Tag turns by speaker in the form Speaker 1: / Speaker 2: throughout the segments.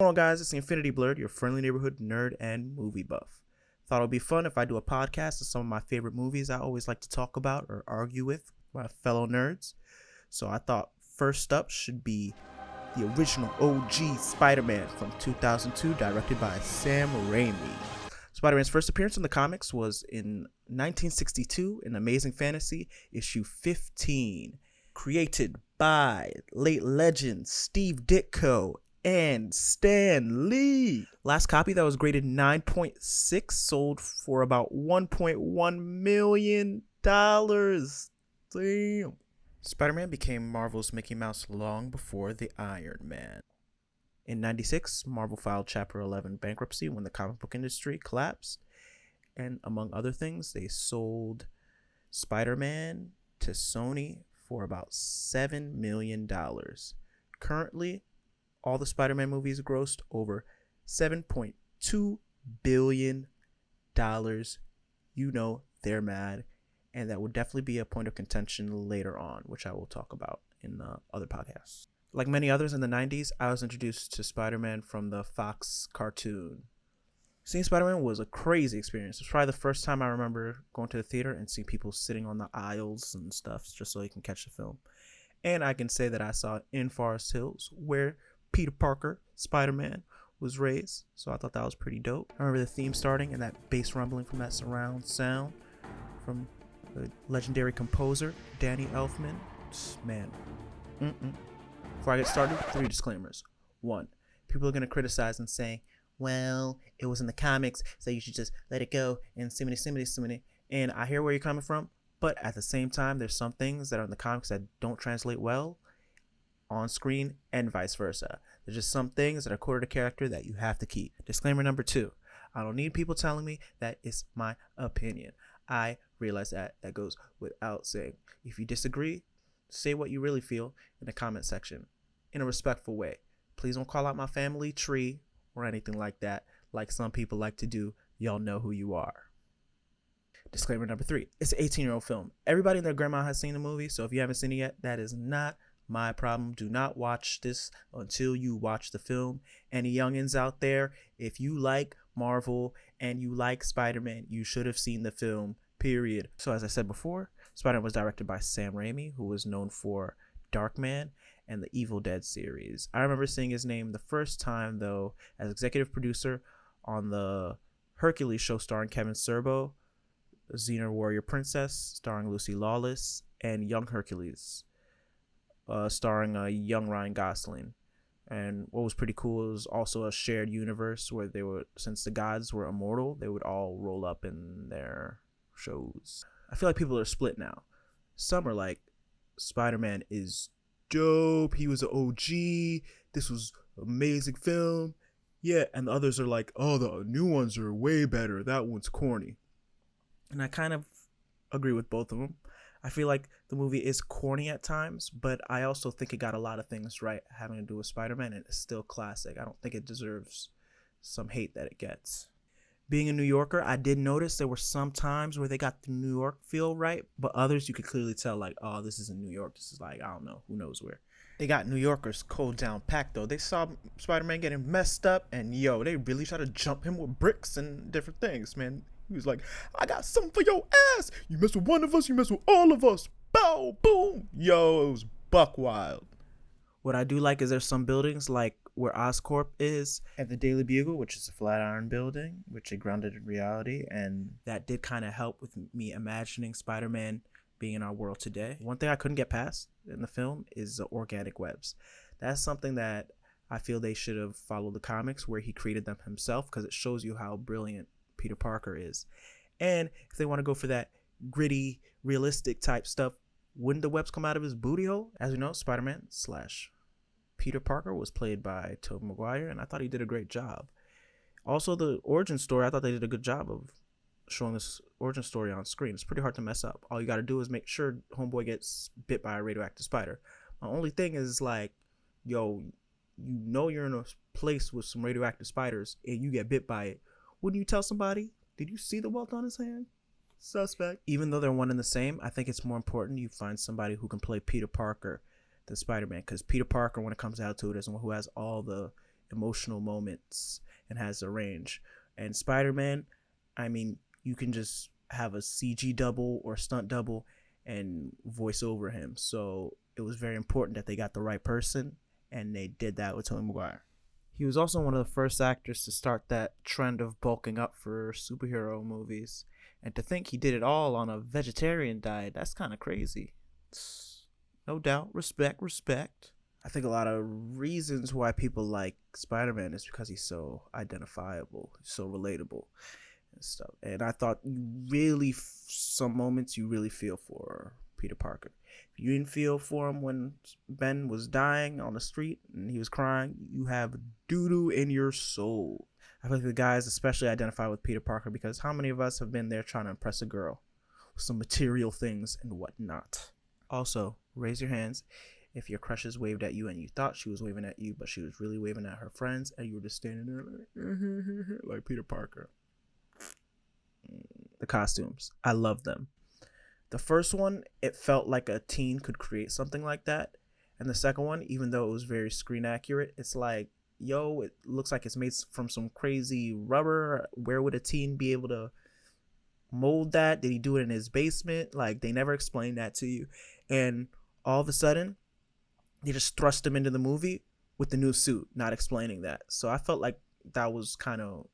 Speaker 1: Hello guys, it's the Infinity Blerd, your friendly neighborhood nerd and movie buff. Thought it would be fun if I do a podcast of some of my favorite movies I always like to talk about or argue with my fellow nerds. So I thought first up should be the original OG Spider-Man from 2002, directed by Sam Raimi. Spider-Man's first appearance in the comics was in 1962 in Amazing Fantasy issue 15, created by late legend Steve Ditko and Stan Lee. Last copy that was graded 9.6 sold for about $1.1 million. Damn. Spider-Man became Marvel's Mickey Mouse long before the Iron Man. In 96, Marvel filed Chapter 11 bankruptcy when the comic book industry collapsed. And among other things, they sold Spider-Man to Sony for about $7 million. Currently, all the Spider-Man movies grossed over $7.2 billion. You know they're mad. And that will definitely be a point of contention later on, which I will talk about in other podcasts. Like many others in the 90s, I was introduced to Spider-Man from the Fox cartoon. Seeing Spider-Man was a crazy experience. It was probably the first time I remember going to the theater and seeing people sitting on the aisles and stuff just so you can catch the film. And I can say that I saw it in Forest Hills, where Peter Parker, Spider-Man, was raised. So I thought that was pretty dope. I remember the theme starting and that bass rumbling from that surround sound from the legendary composer, Danny Elfman. Man. Before I get started, 3 disclaimers. 1, people are going to criticize and say, well, it was in the comics, so you should just let it go and simony. And I hear where you're coming from, but at the same time, there's some things that are in the comics that don't translate well on screen and vice versa. There's just some things that are core to the character that you have to keep. Disclaimer number 2, I don't need people telling me that it's my opinion. I realize that goes without saying. If you disagree, say what you really feel in the comment section in a respectful way. Please don't call out my family tree or anything like that, like some people like to do. Y'all know who you are. Disclaimer number 3, it's an 18-year-old film. Everybody and their grandma has seen the movie, so if you haven't seen it yet, that is not my problem. Do not watch this until you watch the film. Any youngins out there, if you like Marvel and you like Spider-Man, you should have seen the film, period. So as I said before, Spider-Man was directed by Sam Raimi, who was known for Darkman and the Evil Dead series. I remember seeing his name the first time, though, as executive producer on the Hercules show starring Kevin Sorbo, Xena Warrior Princess starring Lucy Lawless, and Young Hercules starring young Ryan Gosling. And what was pretty cool was also a shared universe where they would, since the gods were immortal, they would all roll up in their shows. I feel like people are split now. Some are like, Spider-Man is dope, he was an OG, this was an amazing film. Yeah, and the others are like, oh, the new ones are way better, that one's corny. And I kind of agree with both of them. I feel like the movie is corny at times, but I also think it got a lot of things right having to do with Spider-Man, and it's still classic. I don't think it deserves some hate that it gets. Being a New Yorker, I did notice there were some times where they got the New York feel right, but others you could clearly tell, like, oh, this isn't New York. This is like, I don't know, who knows where. They got New Yorkers cold down packed, though. They saw Spider-Man getting messed up, and yo, they really tried to jump him with bricks and different things, man. He was like, I got something for your ass. You mess with one of us, you mess with all of us. Bow, boom. Yo, it was buck wild. What I do like is there's some buildings like where Oscorp is at the Daily Bugle, which is a Flatiron building, which is grounded in reality. And that did kind of help with me imagining Spider-Man being in our world today. One thing I couldn't get past in the film is the organic webs. That's something that I feel they should have followed the comics where he created them himself, because it shows you how brilliant Peter Parker is. And if they want to go for that gritty, realistic type stuff, wouldn't the webs come out of his booty hole? As we know, Spider-Man / Peter Parker was played by Tobey Maguire, and I thought he did a great job. Also, the origin story, I thought they did a good job of showing this origin story on screen. It's pretty hard to mess up. All you got to do is make sure homeboy gets bit by a radioactive spider. My only thing is, like, yo, you know you're in a place with some radioactive spiders and you get bit by it. Wouldn't you tell somebody? Did you see the welt on his hand? Suspect. Even though they're one and the same, I think it's more important you find somebody who can play Peter Parker than Spider-Man, because Peter Parker, when it comes out to it, is the one who has all the emotional moments and has a range. And Spider-Man, I mean, you can just have a CG double or stunt double and voice over him. So it was very important that they got the right person, and they did that with Tobey Maguire. He was also one of the first actors to start that trend of bulking up for superhero movies. And to think he did it all on a vegetarian diet, that's kind of crazy. No doubt, respect. I think a lot of reasons why people like Spider-Man is because he's so identifiable, so relatable and stuff. And I thought some moments you really feel for Peter Parker. If you didn't feel for him when Ben was dying on the street and he was crying, you have doo-doo in your soul. I feel like the guys especially identify with Peter Parker because how many of us have been there trying to impress a girl with some material things and whatnot? Also, raise your hands if your crushes waved at you and you thought she was waving at you, but she was really waving at her friends and you were just standing there like Peter Parker. The costumes, I love them. The first one, it felt like a teen could create something like that. And the second one, even though it was very screen accurate, it's like, yo, it looks like it's made from some crazy rubber. Where would a teen be able to mold that? Did he do it in his basement? Like, they never explained that to you. And all of a sudden, they just thrust him into the movie with the new suit, not explaining that. So I felt like that was kind of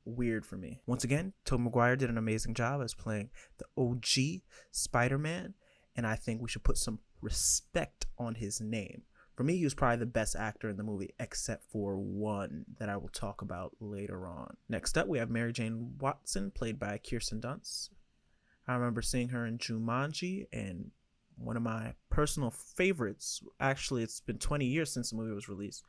Speaker 1: weird for me. Once again, Tobey Maguire did an amazing job as playing the OG Spider-Man, and I think we should put some respect on his name. For me, he was probably the best actor in the movie, except for one that I will talk about later on. Next up, we have Mary Jane Watson, played by Kirsten Dunst. I remember seeing her in Jumanji, and one of my personal favorites, actually, it's been 20 years since the movie was released,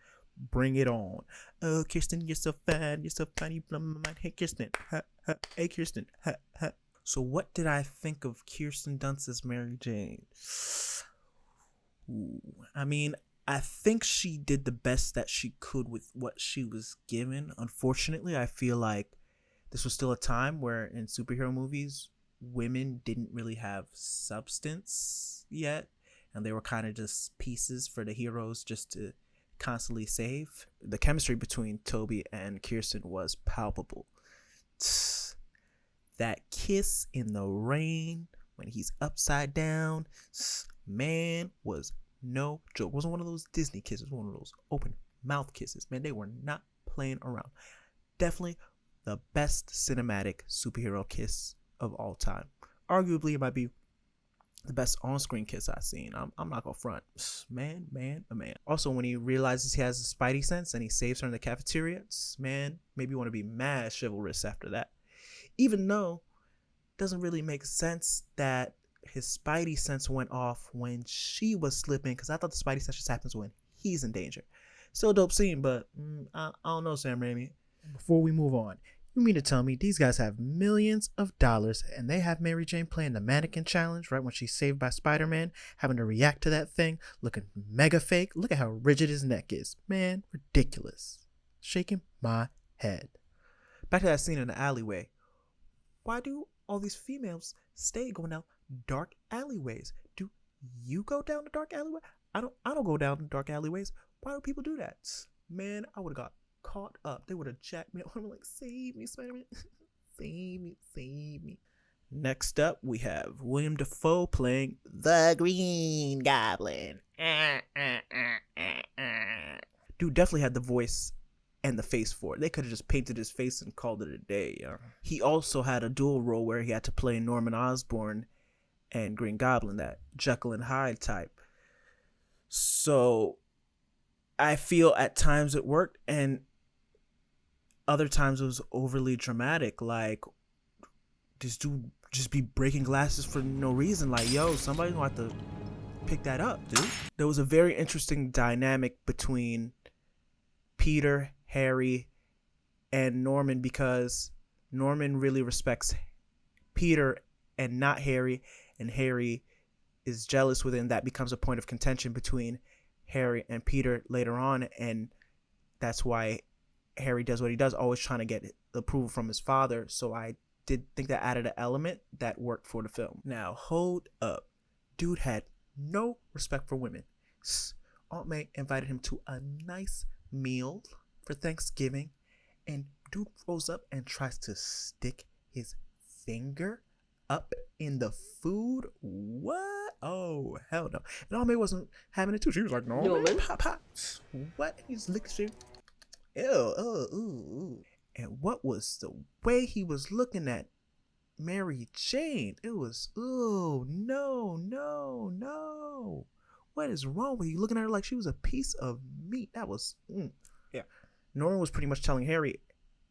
Speaker 1: Bring It On. Oh, Kirsten, you're so fine, you blow my mind. Hey, Kirsten, ha, ha. Hey, Kirsten, ha, ha. So what did I think of Kirsten Dunst as Mary Jane? Ooh, I mean, I think she did the best that she could with what she was given. Unfortunately, I feel like this was still a time where in superhero movies, women didn't really have substance yet, and they were kind of just pieces for the heroes just to constantly save. The chemistry between Tobey and Kirsten was palpable. That kiss in the rain when he's upside down, man, was no joke. It wasn't one of those Disney kisses, one of those open mouth kisses. Man, they were not playing around. Definitely the best cinematic superhero kiss of all time. Arguably, it might be the best on-screen kiss I've seen. I'm not gonna front. Man. Also, when he realizes he has a spidey sense and he saves her in the cafeteria, man, maybe you want to be mad chivalrous after that. Even though it doesn't really make sense that his spidey sense went off when she was slipping, because I thought the spidey sense just happens when he's in danger. Still a dope scene, but I don't know, Sam Raimi. Before we move on, you mean to tell me these guys have millions of dollars and they have Mary Jane playing the mannequin challenge right when she's saved by Spider-Man, having to react to that thing, looking mega fake? Look at how rigid his neck is. Man, ridiculous. Shaking my head. Back to that scene in the alleyway. Why do all these females stay going down dark alleyways? Do you go down the dark alleyway? I don't go down the dark alleyways. Why do people do that? Man, I would have got caught up. They would have jacked me up. I'm like, save me, Spider-Man. save me. Next up, we have Willem Dafoe playing the Green Goblin. Dude definitely had the voice and the face for it. They could have just painted his face and called it a day. He also had a dual role where he had to play Norman Osborn and Green Goblin, that Jekyll and Hyde type. So I feel at times it worked, and other times it was overly dramatic. Like, this dude just be breaking glasses for no reason. Like, yo, somebody's gonna have to pick that up, dude. There was a very interesting dynamic between Peter, Harry, and Norman, because Norman really respects Peter and not Harry, and Harry is jealous with him. That becomes a point of contention between Harry and Peter later on, and that's why Harry does what he does, always trying to get approval from his father. So I did think that added an element that worked for the film. Now, hold up. Dude had no respect for women. Aunt May invited him to a nice meal for Thanksgiving, and dude rolls up and tries to stick his finger up in the food. What? Oh, hell no. And Aunt May wasn't having it too. She was like, no, man, pop. What? He just licked his ew, ooh. And what was the way he was looking at Mary Jane? It was, oh, no. What is wrong with you? Looking at her like she was a piece of meat. That was, yeah. Norman was pretty much telling Harry,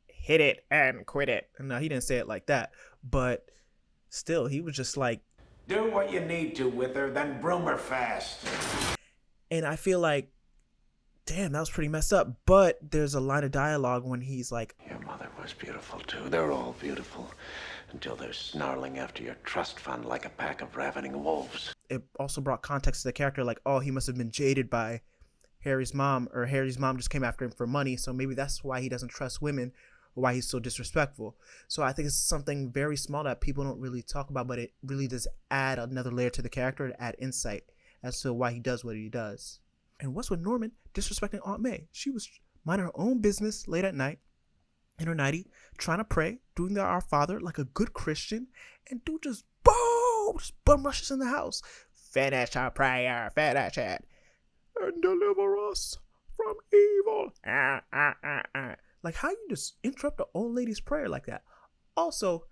Speaker 1: hit it and quit it. And no, he didn't say it like that. But still, he was just like,
Speaker 2: do what you need to with her, then broom her fast.
Speaker 1: And I feel like, damn, that was pretty messed up. But there's a line of dialogue when he's like,
Speaker 2: your mother was beautiful too. They're all beautiful until they're snarling after your trust fund like a pack of ravening wolves.
Speaker 1: It also brought context to the character, like, oh, he must have been jaded by Harry's mom, or Harry's mom just came after him for money, so maybe that's why he doesn't trust women, or why he's so disrespectful. So I think it's something very small that people don't really talk about, but it really does add another layer to the character, to add insight as to why he does what he does. And what's with Norman disrespecting Aunt May? She was minding her own business late at night, in her nightie, trying to pray, doing the Our Father like a good Christian, and dude just boom, just bum rushes in the house. Finish our prayer, finish it, and deliver us from evil. Like, how you just interrupt the old lady's prayer like that? Also,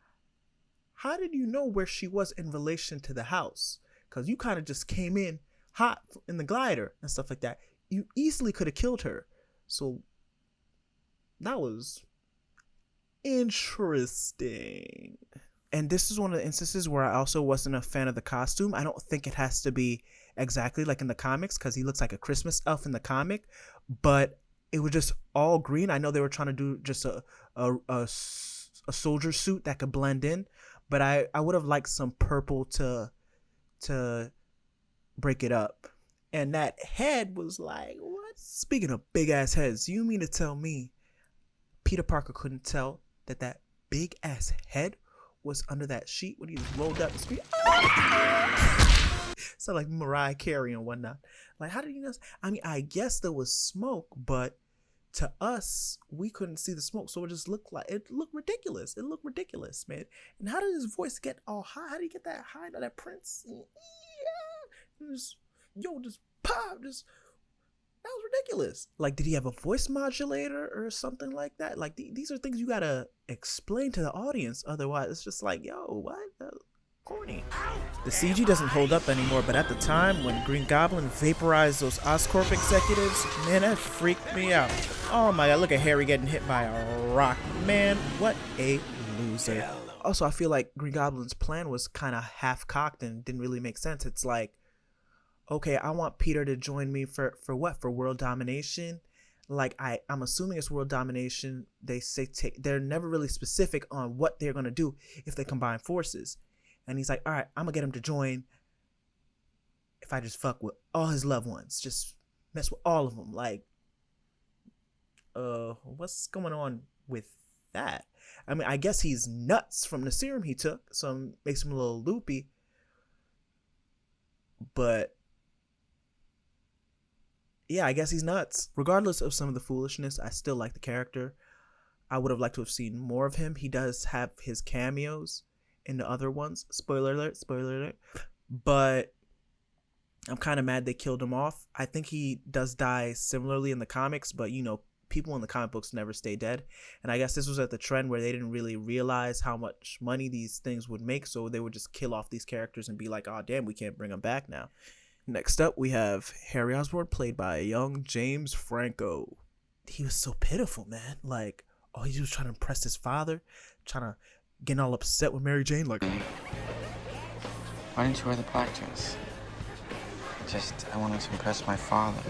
Speaker 1: how did you know where she was in relation to the house? Because you kind of just came in hot in the glider and stuff like that. You easily could have killed her. So that was interesting. And this is one of the instances where I also wasn't a fan of the costume. I don't think it has to be exactly like in the comics, because he looks like a Christmas elf in the comic, but it was just all green. I know they were trying to do just a soldier suit that could blend in, but I would have liked some purple to break it up. And that head was like, what? Speaking of big ass heads, you mean to tell me Peter Parker couldn't tell that big ass head was under that sheet when he rolled up the screen? So like Mariah Carey and whatnot. Like, how did you know? I mean, I guess there was smoke, but to us, we couldn't see the smoke, so it just looked ridiculous. It looked ridiculous, man. And how did his voice get all high? How did he get that high? That Prince, yeah, just pop, that was ridiculous. Like, did he have a voice modulator or something like that? Like, these are things you gotta explain to the audience. Otherwise, it's just like, yo, what? Corny. The CG doesn't hold up anymore, but at the time when Green Goblin vaporized those Oscorp executives, man, that freaked me out. Oh my god, look at Harry getting hit by a rock. Man, what a loser. Also, I feel like Green Goblin's plan was kind of half-cocked and didn't really make sense. It's like, okay, I want Peter to join me for what? For world domination? Like, I'm assuming it's world domination. They say they're never really specific on what they're going to do if they combine forces. And he's like, all right, I'm going to get him to join if I just fuck with all his loved ones. Just mess with all of them. Like, what's going on with that? I mean, I guess he's nuts from the serum he took, so it makes him a little loopy. But yeah, I guess he's nuts. Regardless of some of the foolishness, I still like the character. I would have liked to have seen more of him. He does have his cameos in the other ones. Spoiler alert. But I'm kind of mad they killed him off. I think he does die similarly in the comics, but you know, people in the comic books never stay dead. And I guess this was at the trend where they didn't really realize how much money these things would make, so they would just kill off these characters and be like, oh damn, we can't bring them back now. Next up, we have Harry Osborn, played by a young James Franco. He was so pitiful, man. Like, oh, he was trying to impress his father, trying to get all upset with Mary Jane. Like,
Speaker 3: why didn't you wear the black dress? I wanted to impress my father.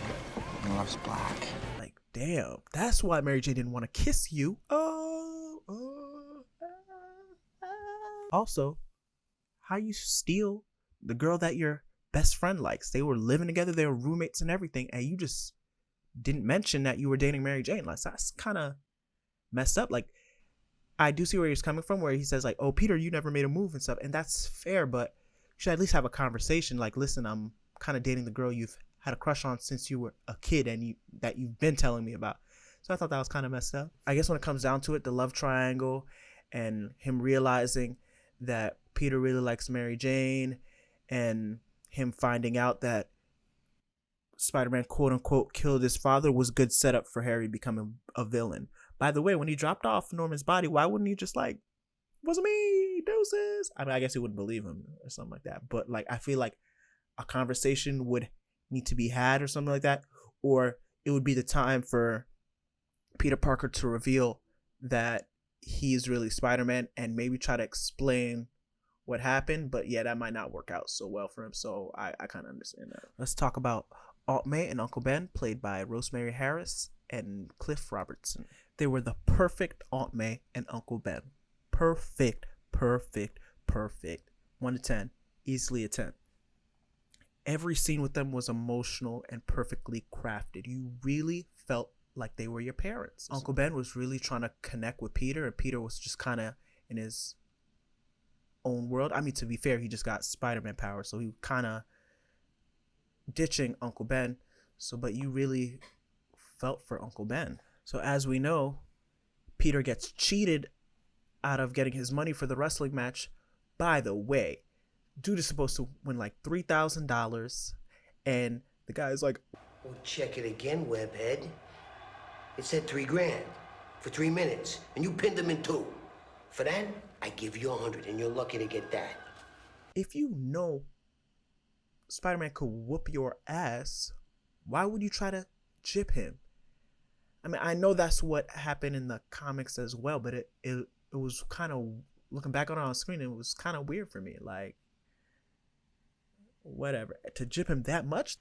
Speaker 3: He loves black.
Speaker 1: Like, damn, that's why Mary Jane didn't want to kiss you. Also, how you steal the girl that your best friend likes? They were living together, they were roommates and everything, and you just didn't mention that you were dating Mary Jane. Like, that's kind of messed up. Like, I do see where he's coming from, where he says like, oh, Peter, you never made a move and stuff, and that's fair, but you should at least have a conversation. Like, listen, I'm kind of dating the girl you've had a crush on since you were a kid and that you've been telling me about. So I thought that was kind of messed up. I guess when it comes down to it, the love triangle and him realizing that Peter really likes Mary Jane and him finding out that Spider-Man quote unquote killed his father was good setup for Harry becoming a villain. By the way, when he dropped off Norman's body, why wouldn't he just like, wasn't me, deuces? I mean, I guess he wouldn't believe him or something like that. But like, I feel like a conversation would need to be had or something like that, or it would be the time for Peter Parker to reveal that he's really Spider-Man and maybe try to explain what happened. But yeah, that might not work out so well for him. So I kind of understand that. Let's talk about Aunt May and Uncle Ben, played by Rosemary Harris and Cliff Robertson. They were the perfect Aunt May and Uncle Ben. Perfect. 1 to 10. Easily a 10. Every scene with them was emotional and perfectly crafted. You really felt like they were your parents. Uncle Ben was really trying to connect with Peter, and Peter was just kind of in his own world. I mean, to be fair, he just got Spider-Man power, so he kind of ditching Uncle Ben. So, but you really felt for Uncle Ben. So as we know, Peter gets cheated out of getting his money for the wrestling match. By the way, dude is supposed to win like $3,000, and the guy's like,
Speaker 4: "Well, check it again, webhead. It said $3,000 for 3 minutes, and you pinned him in 2. For that, I give you 100, and you're lucky to get that."
Speaker 1: If you know Spider-Man could whoop your ass, why would you try to jip him? I mean, I know that's what happened in the comics as well, but it was kind of, looking back on it on screen, it was kind of weird for me. Like, whatever, to jip him that much,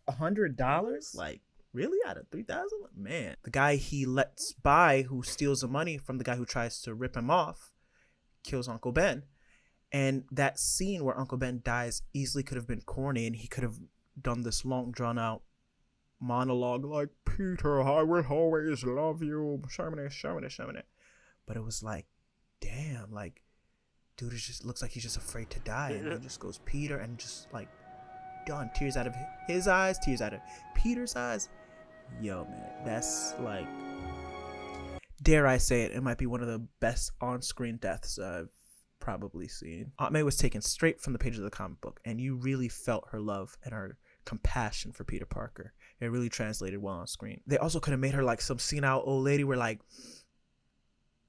Speaker 1: $100, like, really, out of 3,000? Man, the guy he lets by, who steals the money from the guy who tries to rip him off, kills Uncle Ben. And that scene where Uncle Ben dies easily could have been corny, and he could have done this long drawn out monologue like, "Peter, I will always love you, Shamine." But it was like, damn, like, dude, it just looks like he's just afraid to die, and he just goes, "Peter," and just like, done. Tears out of his eyes, tears out of Peter's eyes. Yo, man, that's like, dare I say it, it might be one of the best on-screen deaths I've probably seen. Aunt May was taken straight from the pages of the comic book, and you really felt her love and her compassion for Peter Parker. It really translated well on screen. They also could have made her like some senile old lady where like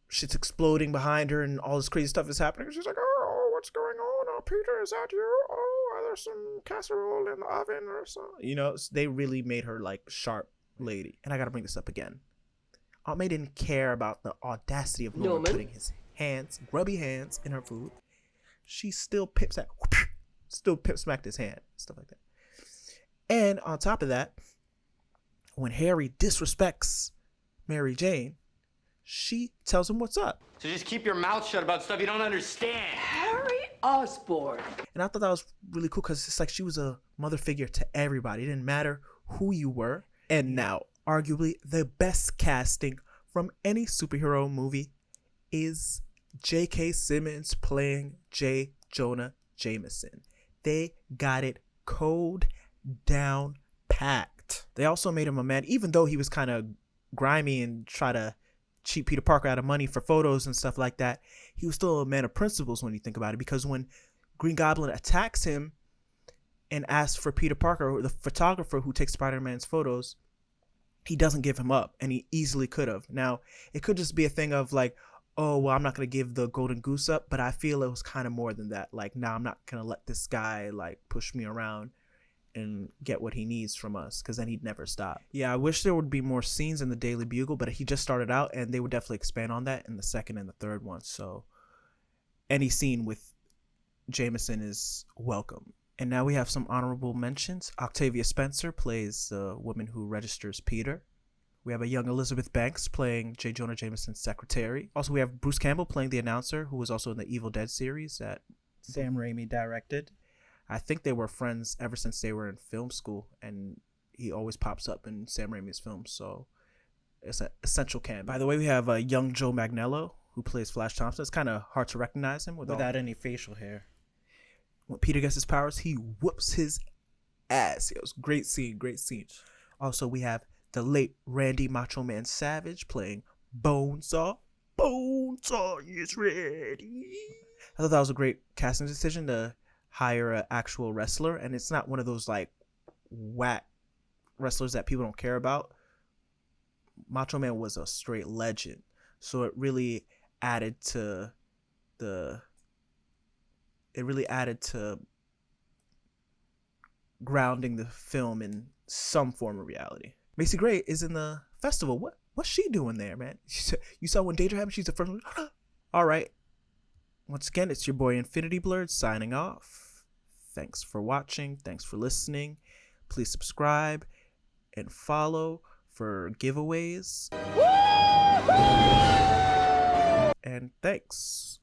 Speaker 1: shit's exploding behind her and all this crazy stuff is happening. She's like, "Oh, what's going on? Oh, Peter, is that you? Oh, there's some casserole in the oven or something." You know, they really made her like sharp lady. And I gotta bring this up again. Aunt May didn't care about the audacity of Norman putting his hands, grubby hands, in her food. She still pip smacked his hand, stuff like that. And on top of that, when Harry disrespects Mary Jane, she tells him what's up.
Speaker 3: So just keep your mouth shut about stuff you don't understand.
Speaker 5: Harry Osborn.
Speaker 1: And I thought that was really cool because it's like she was a mother figure to everybody. It didn't matter who you were. And now, arguably the best casting from any superhero movie is J.K. Simmons playing J. Jonah Jameson. They got it cold down packed. They also made him a man, even though he was kind of grimy and try to cheat Peter Parker out of money for photos and stuff like that. He was still a man of principles when you think about it, because when Green Goblin attacks him and asks for Peter Parker, the photographer who takes Spider-Man's photos, he doesn't give him up, and he easily could have. Now, it could just be a thing of like, oh, well, I'm not going to give the golden goose up, but I feel it was kind of more than that. Like, nah, I'm not going to let this guy like push me around and get what he needs from us, because then he'd never stop. Yeah, I wish there would be more scenes in the Daily Bugle, but he just started out, and they would definitely expand on that in the second and the third one. So any scene with Jameson is welcome. And now we have some honorable mentions. Octavia Spencer plays the woman who registers Peter. We have a young Elizabeth Banks playing J. Jonah Jameson's secretary. Also, we have Bruce Campbell playing the announcer, who was also in the Evil Dead series that Sam Raimi directed. I think they were friends ever since they were in film school, and he always pops up in Sam Raimi's films, so it's an essential cameo. By the way, we have a young Joe Manganiello who plays Flash Thompson. It's kind of hard to recognize him without any facial hair. When Peter gets his powers, he whoops his ass. It was great scene, great scene. Also, we have the late Randy Macho Man Savage playing Bonesaw. Bonesaw is ready. I thought that was a great casting decision to hire an actual wrestler, and it's not one of those like whack wrestlers that people don't care about. Macho Man was a straight legend, so it really added to grounding the film in some form of reality. Macy Gray is in the festival. What's she doing there, man? You saw when danger happened, she's the first one. All right. Once again, it's your boy Infinity Blerd signing off. Thanks for watching. Thanks for listening. Please subscribe and follow for giveaways. And thanks.